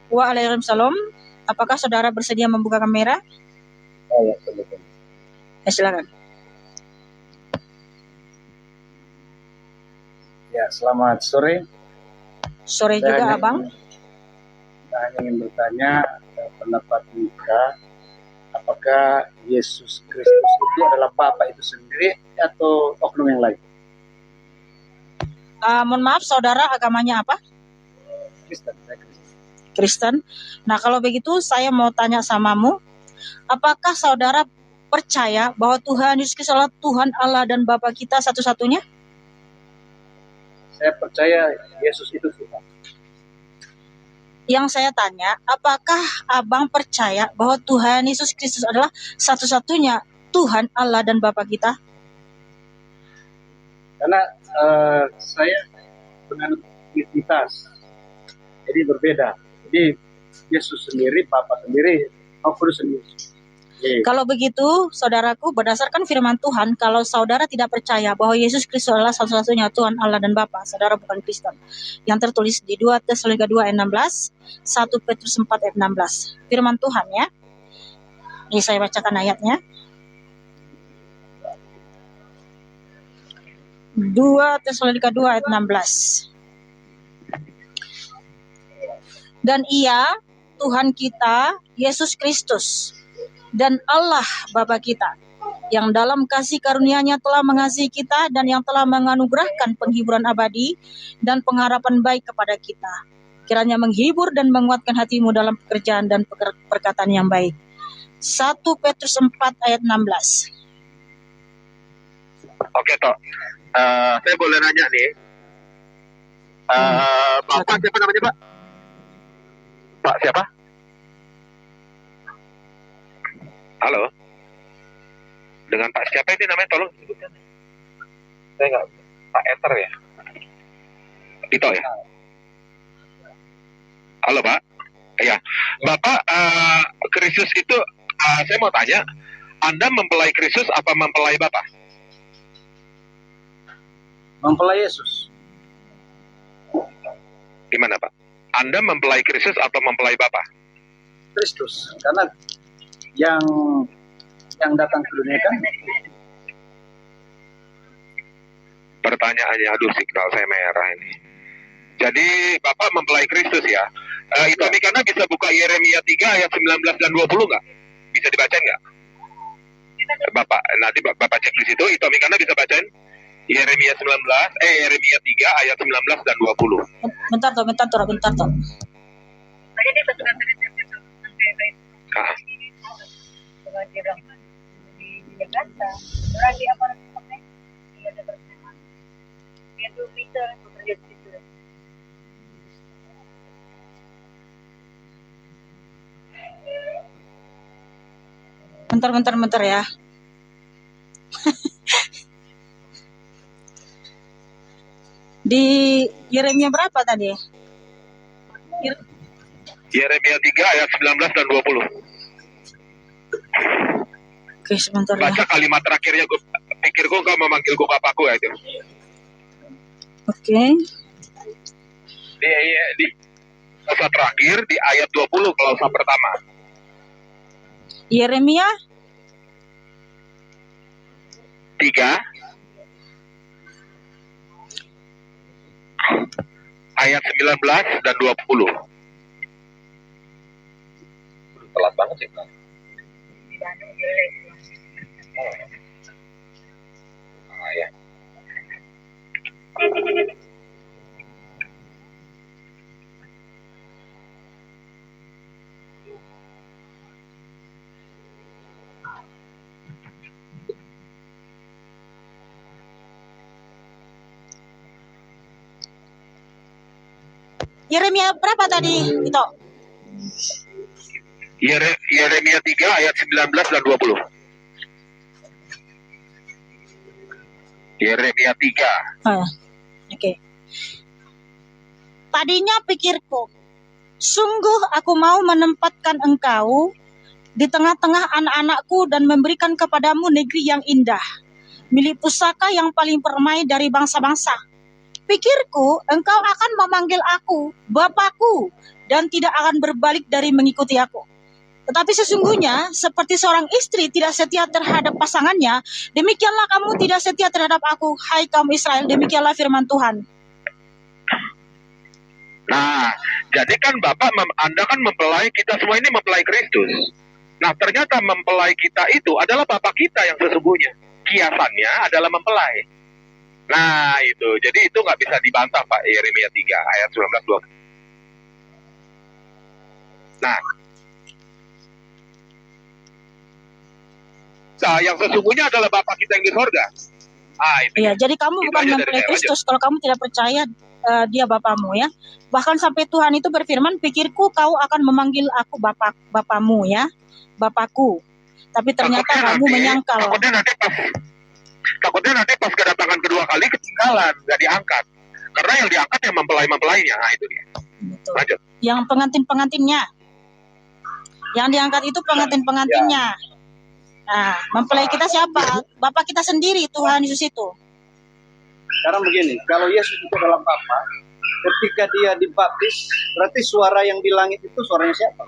Waalaikumsalam. Apakah saudara bersedia membuka kamera? Oh ya, betul. Silakan. Ya, selamat sore. Sore juga, Abang. Saya hanya ingin bertanya pendapat Mika, apakah Yesus Kristus itu adalah Bapa itu sendiri atau oknum yang lain? Mohon maaf, saudara agamanya apa? Kristen. Nah, kalau begitu saya mau tanya samamu, apakah saudara percaya bahwa Tuhan Yesus Kristus adalah Tuhan Allah dan Bapa kita satu-satunya? Saya percaya Yesus itu Tuhan. Yang saya tanya, apakah Abang percaya bahwa Tuhan Yesus Kristus adalah satu-satunya Tuhan Allah dan Bapa kita? Karena saya menganut Trinitas, jadi berbeda. Jadi Yesus sendiri, Bapa sendiri, Roh Kudus sendiri. Kalau begitu, saudaraku, berdasarkan firman Tuhan, kalau saudara tidak percaya bahwa Yesus Kristus adalah satu-satunya Tuhan Allah dan Bapa, saudara bukan Kristen. Yang tertulis di 2 Tesalonika 2 ayat 16, 1 Petrus 4 ayat 16. Firman Tuhan ya. Ini saya bacakan ayatnya. 2 Tesalonika 2 ayat 16. Dan Ia, Tuhan kita, Yesus Kristus, dan Allah Bapa kita, yang dalam kasih karunia-Nya telah mengasihi kita dan yang telah menganugerahkan penghiburan abadi dan pengharapan baik kepada kita. Kiranya menghibur dan menguatkan hatimu dalam pekerjaan dan perkataan yang baik. 1 Petrus 4 ayat 16. Oke, Tok. Saya boleh nanya nih. Bapak siapa namanya, Pak? Pak siapa? Halo? Dengan Pak siapa ini namanya? Tolong sebutkan. Saya nggak. Pak Enter ya? Tito ya? Halo, Pak. Ya, Bapak Kristus itu, saya mau tanya, Anda mempelai Kristus apa mempelai Bapak? Mempelai Yesus. Gimana, Pak? Anda mempelai Kristus atau mempelai Bapa? Kristus, karena yang datang ke dunia kan. Pertanyaannya, aduh signal saya merah ini. Jadi Bapak mempelai Kristus ya? Itu karena bisa buka Yeremia 3 ayat 19 dan 20 nggak? Bisa dibacain nggak? Bapak, nanti Bapak cek di situ. Itu karena bisa bacain Yeremia 3 ayat 19 dan 20. Bentar toh. Bentar ya. Di Yeremia berapa tadi? Yeremia 3 ayat 19 dan 20. Oke, sebentar ya. Baca kalimat terakhirnya, gue pikir gue gak memanggil gue bapakku ya itu. Oke. Di klausa terakhir di ayat 20 klausa pertama. Yeremia 3 ayat 19 dan 20. Telat banget sih. Ya. Yeremia berapa tadi itu? Yeremia 3 ayat 19 dan 20. Yeremia 3. Oke. Tadinya pikirku, sungguh aku mau menempatkan engkau di tengah-tengah anak-anakku dan memberikan kepadamu negeri yang indah, milik pusaka yang paling permai dari bangsa-bangsa. Pikirku, engkau akan memanggil aku, Bapakku, dan tidak akan berbalik dari mengikuti aku. Tetapi sesungguhnya seperti seorang istri tidak setia terhadap pasangannya, demikianlah kamu tidak setia terhadap aku, hai kaum Israel, demikianlah firman Tuhan. Nah, jadi kan Anda kan mempelai, kita semua ini mempelai Kristus. Nah, ternyata mempelai kita itu adalah Bapak kita yang sesungguhnya. Kiasannya adalah mempelai. Nah, itu. Jadi itu nggak bisa dibantah, Pak. Yeremia 3 ayat 19-20. Nah, yang sesungguhnya adalah Bapak kita yang di sorga. Itu. Ya, jadi kamu itu bukan mempelai Kristus kalau kamu tidak percaya dia Bapamu, ya. Bahkan sampai Tuhan itu berfirman, pikirku kau akan memanggil aku Bapamu, ya, Bapakku. Tapi ternyata kamu menyangkal. Takutnya nanti pas kedatangan kedua kali ketinggalan, nggak diangkat. Karena yang diangkat yang mempelai-mempelainya. Nah, itu dia. Betul. Lanjut. Yang pengantin-pengantinnya. Yang diangkat itu pengantin-pengantinnya. Nah, mempelai kita siapa? Bapak kita sendiri, Tuhan Yesus itu. Sekarang begini, kalau Yesus itu adalah Bapa, ketika dia dibaptis, berarti suara yang di langit itu suaranya siapa?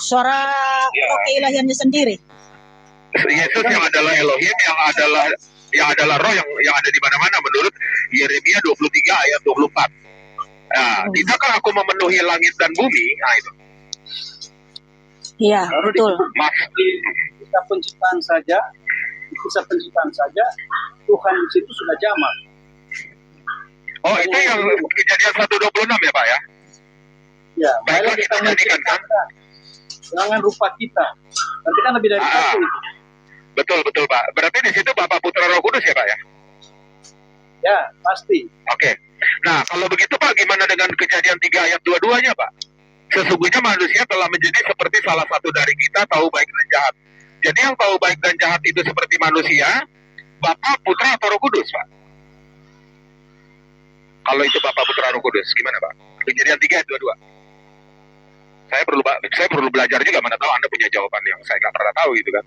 Suara roh keilahiannya sendiri. Yesus yang adalah Elohim, yang adalah roh yang ada di mana-mana menurut Yeremia 23 ayat 24. Nah, tidakkah aku memenuhi langit dan bumi? Nah, itu. Iya, betul. Kisah penciptaan saja, Tuhan di situ sudah jamak. Oh, itu yang Kejadian 1:26 ya, Pak, ya? Ya, baiklah kita jadikan kan? Jangan rupa kita. Nanti kan lebih dari satu itu. Betul, Pak. Berarti di situ Bapak, Putra, Roh Kudus ya, Pak, ya? Ya, pasti. Oke. Nah, kalau begitu, Pak, gimana dengan Kejadian 3 ayat 22-nya, Pak? Sesungguhnya manusia telah menjadi seperti salah satu dari kita, tahu baik dan jahat. Jadi yang tahu baik dan jahat itu seperti manusia, Bapak, Putra, atau Roh Kudus, Pak? Kalau itu Bapak, Putra, Roh Kudus, gimana, Pak? Kejadian 3 ayat 22. Saya perlu belajar juga, mana tahu Anda punya jawaban yang saya nggak pernah tahu gitu kan.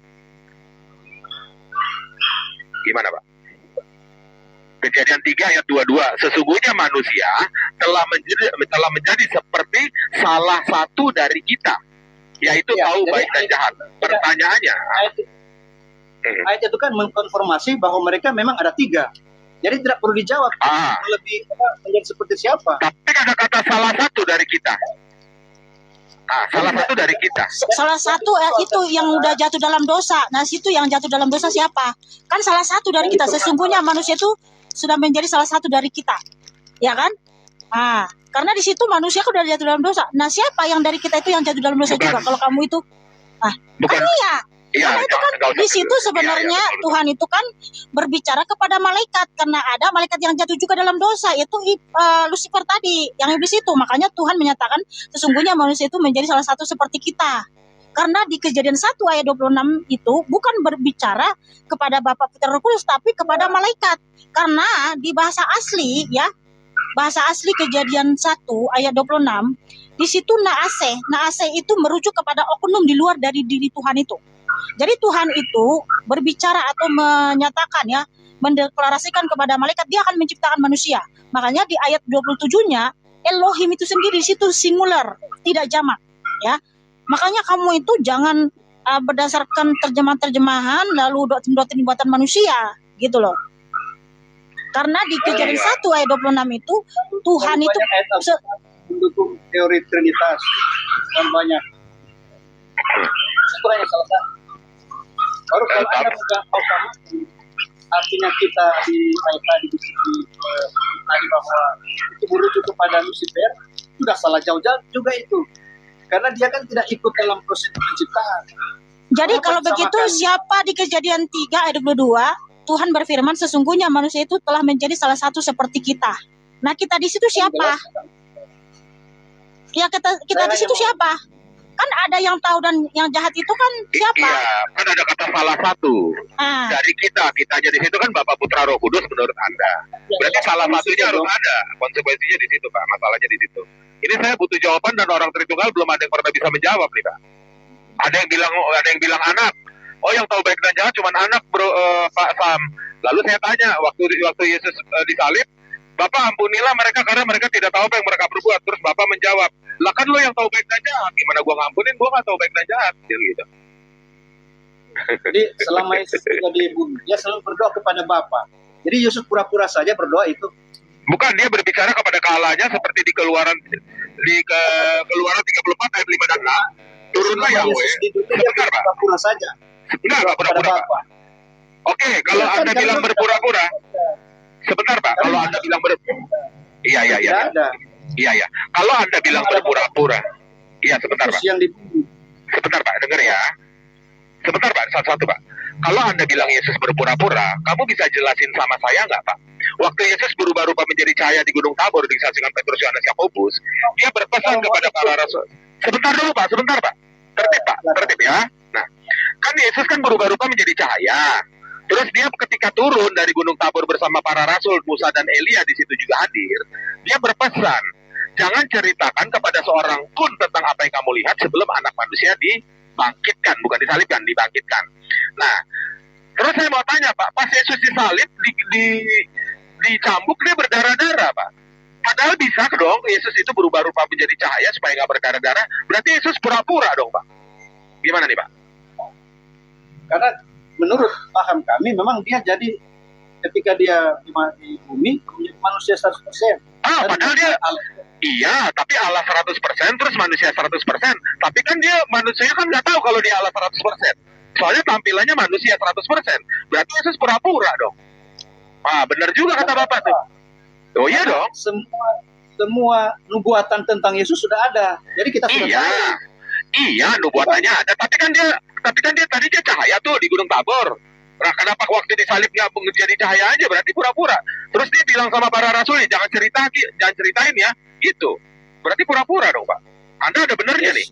Gimana, Pak? Kejadian 3 ayat 22. Sesungguhnya manusia telah menjadi seperti salah satu dari kita, yaitu tahu baik dan jahat. Pertanyaannya, ayat itu kan mengkonfirmasi bahwa mereka memang ada 3. Jadi tidak perlu dijawab. Lebih menjadi seperti siapa? Tapi ada kata salah satu dari kita. Salah satu dari kita. Salah satu itu yang udah jatuh dalam dosa. Nah, situ yang jatuh dalam dosa siapa? Kan salah satu dari kita. Sesungguhnya manusia itu sudah menjadi salah satu dari kita. Ya kan? Karena di situ manusia kan udah jatuh dalam dosa. Nah, siapa yang dari kita itu yang jatuh dalam dosa juga? Kalau kamu itu bukan. Kan iya. Karena itu kan di situ sebenarnya Tuhan itu kan berbicara kepada malaikat, karena ada malaikat yang jatuh juga dalam dosa, yaitu Lucifer tadi, yang iblis itu. Makanya Tuhan menyatakan sesungguhnya manusia itu menjadi salah satu seperti kita. Karena di Kejadian 1 ayat 26 itu bukan berbicara kepada Bapa, Putra, Roh Kudus, tapi kepada malaikat. Karena di bahasa asli Kejadian 1 ayat 26, di situ naase itu merujuk kepada oknum di luar dari diri Tuhan itu. Jadi Tuhan itu berbicara atau menyatakan, ya, mendeklarasikan kepada malaikat dia akan menciptakan manusia. Makanya di ayat 27-nya Elohim itu sendiri di situ singular, tidak jamak, ya. Makanya kamu itu jangan berdasarkan terjemahan lalu doktrin buatan manusia, gitu loh. Karena di Kejadian 1 ayat 26 itu Tuhan itu mendukung teori Trinitas dan banyak. Sekurangnya salah satu. Baru kalau Anda megang sama, artinya kita di ayat tadi bahwa itu merujuk kepada Lucifer, sudah salah jauh-jauh juga itu. Karena dia kan tidak ikut dalam proses penciptaan. Jadi kalau begitu siapa di Kejadian 3 ayat 22 Tuhan berfirman sesungguhnya manusia itu telah menjadi salah satu seperti kita. Nah, kita di situ siapa? Ya kita di situ siapa? Kan ada yang tahu dan yang jahat itu kan siapa? Iya, kan ada kata salah satu. Dari kitanya di situ kan Bapak, Putra, Roh Kudus menurut Anda. Berarti salah satunya harus ada. Konsekuensinya di situ, Pak. Masalahnya di situ. Ini saya butuh jawaban dan orang Tritunggal belum ada yang pernah bisa menjawab nih, Pak. Ada yang bilang anak. Oh, yang tahu baik dan jahat cuma anak, Pak Sam. Lalu saya tanya waktu Yesus disalib, Bapak ampunilah mereka karena mereka tidak tahu apa yang mereka perbuat. Terus Bapak menjawab, lah kan lo yang tahu baik dan jahat. Gimana gua ngampunin, gua nggak tahu baik dan jahat. Gitu. Jadi selama Yesus tinggal di bumi, dia selalu berdoa kepada Bapa. Jadi Yesus pura-pura saja berdoa itu. Bukan, dia berbicara kepada Allahnya seperti di Keluaran 34 ayat 5 dan 6. Turunlah Selama Yahweh. Yesus di dunia, dia Sebentar, Pak. pura-pura saja. Enggak Berdoa kepada pura-pura, Pak. Bapa. Oke, kalau Ya, kan, Anda karena bilang sudah- berpura-pura, sebentar Pak, kalau Anda bilang Iya. Tidak ada. Iya. Kalau Anda bilang berpura-pura, iya sebentar Pak. Yesus yang di bumi. Sebentar Pak, dengar ya. Sebentar Pak, satu-satu Pak. Kalau Anda bilang Yesus berpura-pura, kamu bisa jelasin sama saya nggak Pak? Waktu Yesus berubah rupa menjadi cahaya di Gunung Tabor disaksikan Petrus, Yohanes, Yakobus, dia berpesan kepada para rasul. Sebentar dulu Pak, sebentar Pak. Tertib ya. Nah, kan Yesus kan berubah rupa menjadi cahaya. Terus dia ketika turun dari Gunung Tabor bersama para rasul, Musa dan Elia di situ juga hadir, dia berpesan, jangan ceritakan kepada seorang pun tentang apa yang kamu lihat sebelum anak manusia dibangkitkan, bukan disalibkan, dibangkitkan. Nah, terus saya mau tanya Pak, pas Yesus disalib, dicambuk, dia berdarah-darah Pak. Padahal bisa dong Yesus itu berubah rupa menjadi cahaya supaya nggak berdarah-darah. Berarti Yesus pura-pura dong Pak. Gimana nih Pak? Karena menurut paham kami memang dia jadi ketika dia di bumi menjadi manusia 100%. Padahal dia iya, tapi Allah 100%, terus manusia 100%. Tapi kan dia manusia kan nggak tahu kalau dia Allah 100%. Soalnya tampilannya manusia 100%. Berarti Yesus pura-pura dong. Benar juga kata Bapak tuh. Oh iya dong. Semua nubuatan tentang Yesus sudah ada. Jadi kita sudah tahu. Iya, nubuatannya ada. Tapi kan dia tadi dia cahaya tuh di Gunung Tabor. Nah, kenapa waktu disalib nggak menjadi cahaya aja? Berarti pura-pura. Terus dia bilang sama para rasul, jangan ceritain ya. Gitu. Berarti pura-pura dong Pak. Anda ada benernya nih.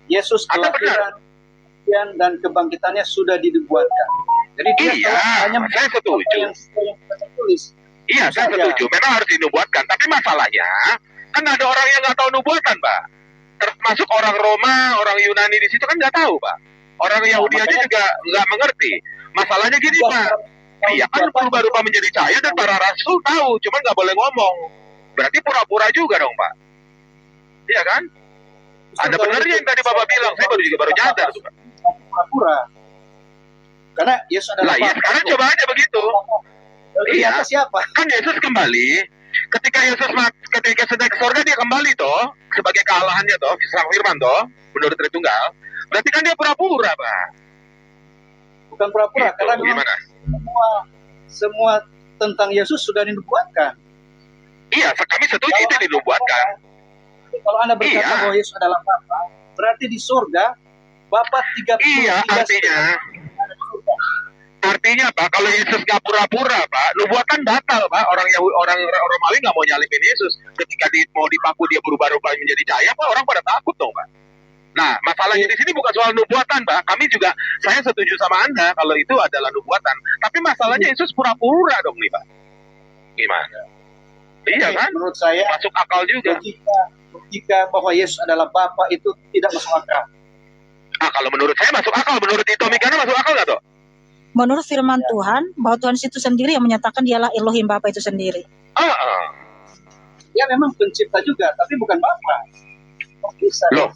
Yesus kelahiran dan kebangkitannya sudah dinubuatkan. Jadi dia hanya saya setuju. yang tertulis. Iya, saya setuju. Memang harus dinubuatkan. Tapi masalahnya, kan ada orang yang nggak tahu nubuatan, Pak. Termasuk orang Roma, orang Yunani di situ kan nggak tahu, Pak. Orang Yahudi aja juga nggak mengerti. Masalahnya gini, Pak. Iya kan berubah-ubah menjadi cahaya dan para rasul tahu, cuman nggak boleh ngomong. Berarti pura-pura juga dong, Pak. Iya kan? Ada benernya yang tadi Bapak bilang. Saya baru nyadar tuh, Pak. Pura-pura. Karena Yesus adalah ya sekarang coba aja begitu. Iya. Siapa? Kan Yesus kembali. Ketika sudah ke surga dia kembali toh sebagai kealahannya toh, firman toh, menurut Tritunggal. Berarti kan dia pura-pura, Pak. Bukan pura-pura, gitu, karena gimana? Semua tentang Yesus sudah dinubuatkan. Iya, kami setuju itu dinubuatkan. Kalau Anda berkata bahwa Yesus adalah Bapa, berarti di surga Bapa 33. Iya, artinya Pak, kalau Yesus nggak pura-pura Pak, nubuatan batal Pak. Orang Romawi nggak mau nyalipin Yesus. Ketika mau dipaku dia berubah-ubah menjadi cahaya Pak, orang pada takut dong Pak. Nah, masalahnya di sini bukan soal nubuatan Pak. Saya setuju sama Anda kalau itu adalah nubuatan. Tapi masalahnya Yesus pura-pura dong nih Pak. Gimana? Iya kan? Menurut saya masuk akal juga. Logika bahwa Yesus adalah Bapa itu tidak masuk akal. Kalau menurut saya masuk akal. Menurut Tito Mikana masuk akal nggak toh? Menurut firman Tuhan, bahwa Tuhan itu sendiri yang menyatakan dialah Elohim Bapa itu sendiri. Dia memang pencipta juga, tapi bukan Bapa. Bisa. Loh?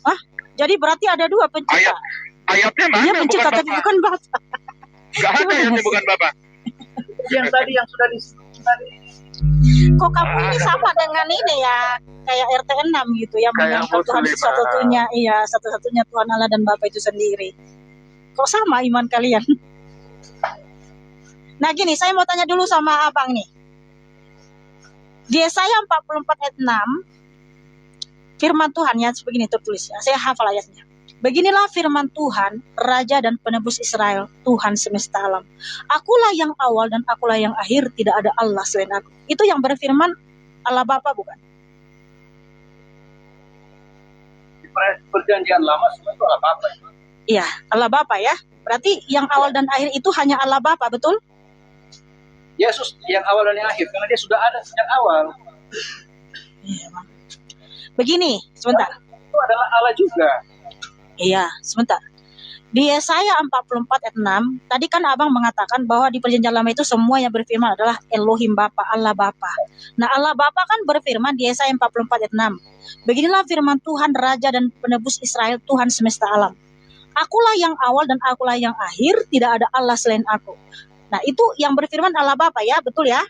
Jadi berarti ada dua pencipta. Ayatnya mana? Dia pencipta bukan tapi bukan Bapa. Gak ada yang bukan Bapa. Yang tadi yang sudah tadi. Kok kamu ini sama dengan ini ya, kayak RT 6 gitu ya, menyangkal Tuhan itu satu-satunya, satu-satunya Tuhan Allah dan Bapa itu sendiri. Kok sama iman kalian? Nah gini, saya mau tanya dulu sama abang nih. Di Yesaya 44 ayat 6, firman Tuhan ya sebegini tertulis ya, saya hafal ayatnya. Beginilah firman Tuhan, Raja dan Penebus Israel, Tuhan semesta alam. Akulah yang awal dan akulah yang akhir, tidak ada Allah selain aku. Itu yang berfirman Allah Bapa bukan? Di perjanjian lama semua itu Allah Bapa. Iya, Allah Bapa ya. Berarti yang awal dan akhir itu hanya Allah Bapa, betul? Yesus yang awal dan yang akhir, karena dia sudah ada sejak awal. Iya, Begini, sebentar. Itu adalah Allah juga. Iya, sebentar. Di Yesaya 44 ayat 6, tadi kan Abang mengatakan bahwa di perjanjian lama itu semua yang berfirman adalah Elohim Bapa, Allah Bapa. Nah, Allah Bapa kan berfirman di Yesaya 44 ayat 6. Beginilah firman Tuhan Raja dan Penebus Israel, Tuhan semesta alam. Akulah yang awal dan akulah yang akhir, tidak ada Allah selain aku. Nah, itu yang berfirman Allah Bapa ya, betul ya?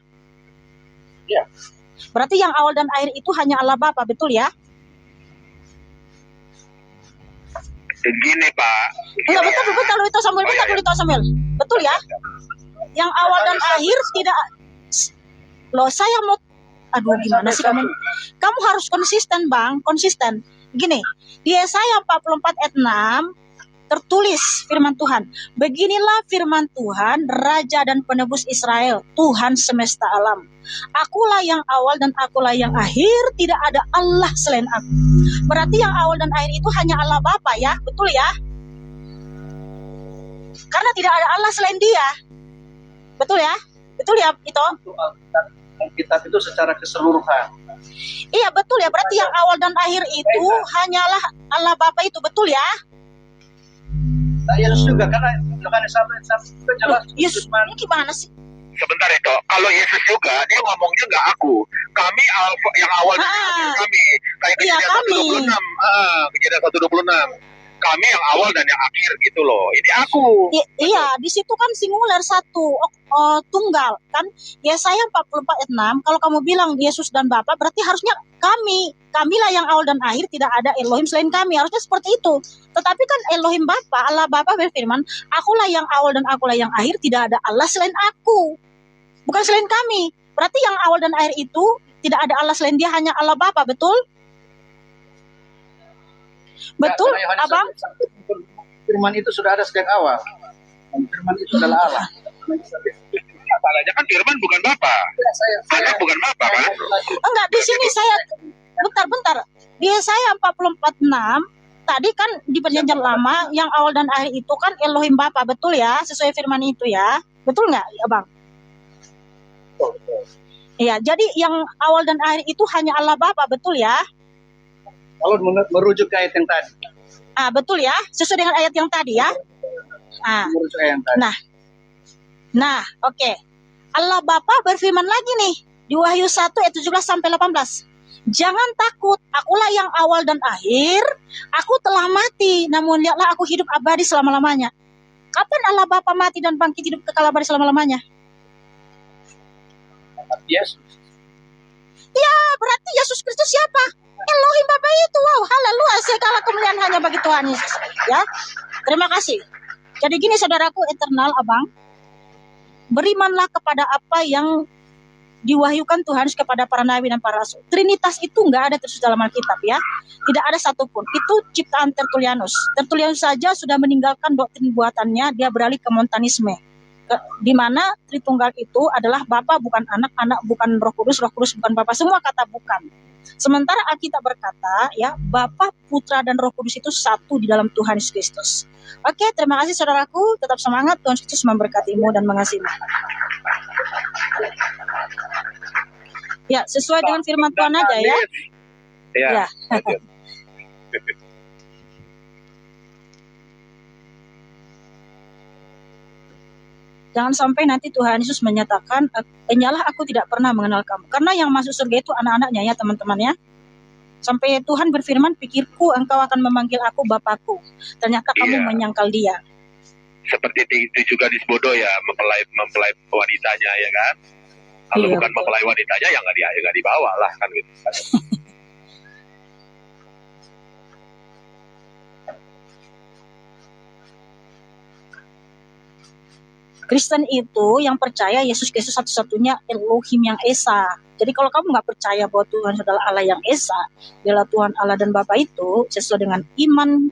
Ya. Berarti yang awal dan akhir itu hanya Allah Bapa, betul ya? Gini Pak. Enggak, betul itu Samuel, betul dulu itu Samuel. Betul ya? Yang awal dan akhir tidak. Loh, saya mau gimana sih kamu? Kamu harus konsisten, Bang, konsisten. Gini, di Yesaya 44 ayat 6 tertulis firman Tuhan. Beginilah firman Tuhan, Raja dan Penebus Israel, Tuhan semesta alam. Akulah yang awal dan akulah yang akhir, tidak ada Allah selain aku. Berarti yang awal dan akhir itu hanya Allah Bapa ya, betul ya? Karena tidak ada Allah selain Dia. Betul ya? Betul ya itu? Alkitab itu secara keseluruhan. Iya betul ya, berarti yang awal dan akhir itu hanyalah Allah Bapa itu, betul ya? Nah, Yesus juga, karena Yohanes 1 itu jelas. Yesus ini gimana sih? Sebentar itu, kalau Yesus juga dia ngomongnya nggak aku, kami alfa yang awal dan akhir kami. Kayak Kejadian 1:26, Kejadian 1:26. Kami yang awal dan yang akhir gitu loh. Ini aku. Iya, di situ kan singular satu tunggal kan. Yesaya 44 ayat 6, kalau kamu bilang Yesus dan Bapa berarti harusnya kamilah yang awal dan akhir, tidak ada Elohim selain kami. Harusnya seperti itu. Tetapi kan Elohim Bapa, Allah Bapa berfirman, akulah yang awal dan akulah yang akhir, tidak ada Allah selain aku. Bukan selain kami. Berarti yang awal dan akhir itu tidak ada Allah selain Dia, hanya Allah Bapa, betul? Betul, Abang? Firman itu sudah ada sejak awal. Firman itu adalah Allah. Masalahnya kan Firman bukan Bapa. Anak bukan Bapa kan? Enggak, di sini saya bentar. Di Yesaya 44:6 tadi kan di perjanjian lama yang awal dan akhir itu kan Elohim Bapa, betul ya? Sesuai firman itu ya. Betul nggak, Abang? Iya, jadi yang awal dan akhir itu hanya Allah Bapa, betul ya? Kalau merujuk ke ayat yang tadi. Betul ya, sesuai dengan ayat yang tadi ya. Merujuk ayat yang tadi. Nah, oke. Allah Bapa berfirman lagi nih di Wahyu 1 ayat 17 sampai 18. Jangan takut, akulah yang awal dan akhir. Aku telah mati, namun lihatlah aku hidup abadi selama-lamanya. Kapan Allah Bapa mati dan bangkit hidup kekal abadi selama-lamanya? Yesus. Ya, berarti Yesus Kristus siapa? Elohim Bapa itu. Wow, haleluya, segala kemuliaan hanya bagi Tuhan Yesus. Ya, terima kasih. Jadi gini saudaraku eternal, Abang, berimanlah kepada apa yang diwahyukan Tuhan kepada para nabi dan para rasul. Trinitas itu nggak ada terus dalam Alkitab ya. Tidak ada satupun. Itu ciptaan Tertullianus. Tertullianus saja sudah meninggalkan doktrin buatannya, dia beralih ke Montanisme. Di mana Tritunggal itu adalah Bapa bukan anak, anak bukan Roh Kudus bukan Bapa, semua kata bukan. Sementara Alkitab berkata ya, Bapa, Putra dan Roh Kudus itu satu di dalam Tuhan Yesus Kristus. Oke, terima kasih saudaraku, tetap semangat, Tuhan Yesus memberkatimu dan mengasihimu. Ya, sesuai dengan firman Tuhan aja ya. Ya. Jangan sampai nanti Tuhan Yesus menyatakan, "Nyalah aku tidak pernah mengenal kamu." Karena yang masuk surga itu anak-anaknya ya teman-teman ya. Sampai Tuhan berfirman, "Pikirku engkau akan memanggil aku Bapakku." Ternyata kamu menyangkal Dia. Seperti itu juga di Sebodo ya, mempelai wanitanya ya kan. Kalau bukan mempelai wanitanya ya nggak dibawa lah kan gitu. Kristen itu yang percaya Yesus Kristus satu-satunya Elohim yang Esa. Jadi kalau kamu nggak percaya bahwa Tuhan adalah Allah yang Esa, adalah Tuhan Allah dan Bapa itu, sesuai dengan iman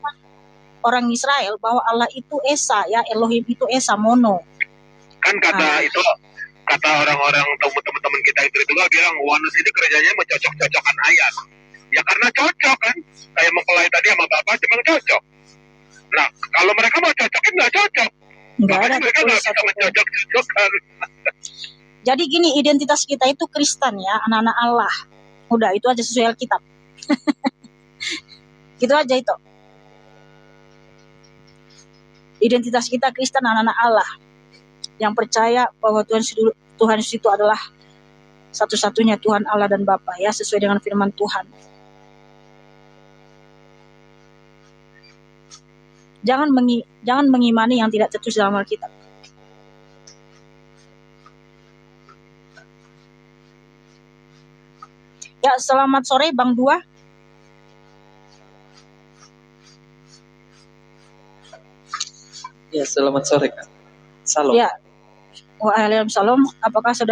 orang Israel bahwa Allah itu Esa ya, Elohim itu Esa mono. Kan kata orang-orang teman-teman kita itu bilang Oneness ini kerjanya mencocok-cocokkan ayat. Ya karena cocok kan, kayak mempelai tadi sama Bapak cuma cocok. Nah kalau mereka mau cocokin nggak cocok. Nggak ada mereka nggak bisa mencocok-cocokkan. Jadi gini, identitas kita itu Kristen ya, anak-anak Allah. Udah, itu aja sesuai Alkitab. Gitu aja itu. Identitas kita Kristen, anak-anak Allah yang percaya bahwa Tuhan Yesus itu adalah satu-satunya Tuhan Allah dan Bapa, ya, sesuai dengan firman Tuhan. Jangan mengimani yang tidak tertulis dalam Alkitab. Ya, selamat sore Bang Dua. Ya, selamat sore Kak. Salam. Ya, waalaikumsalam. Apakah saudara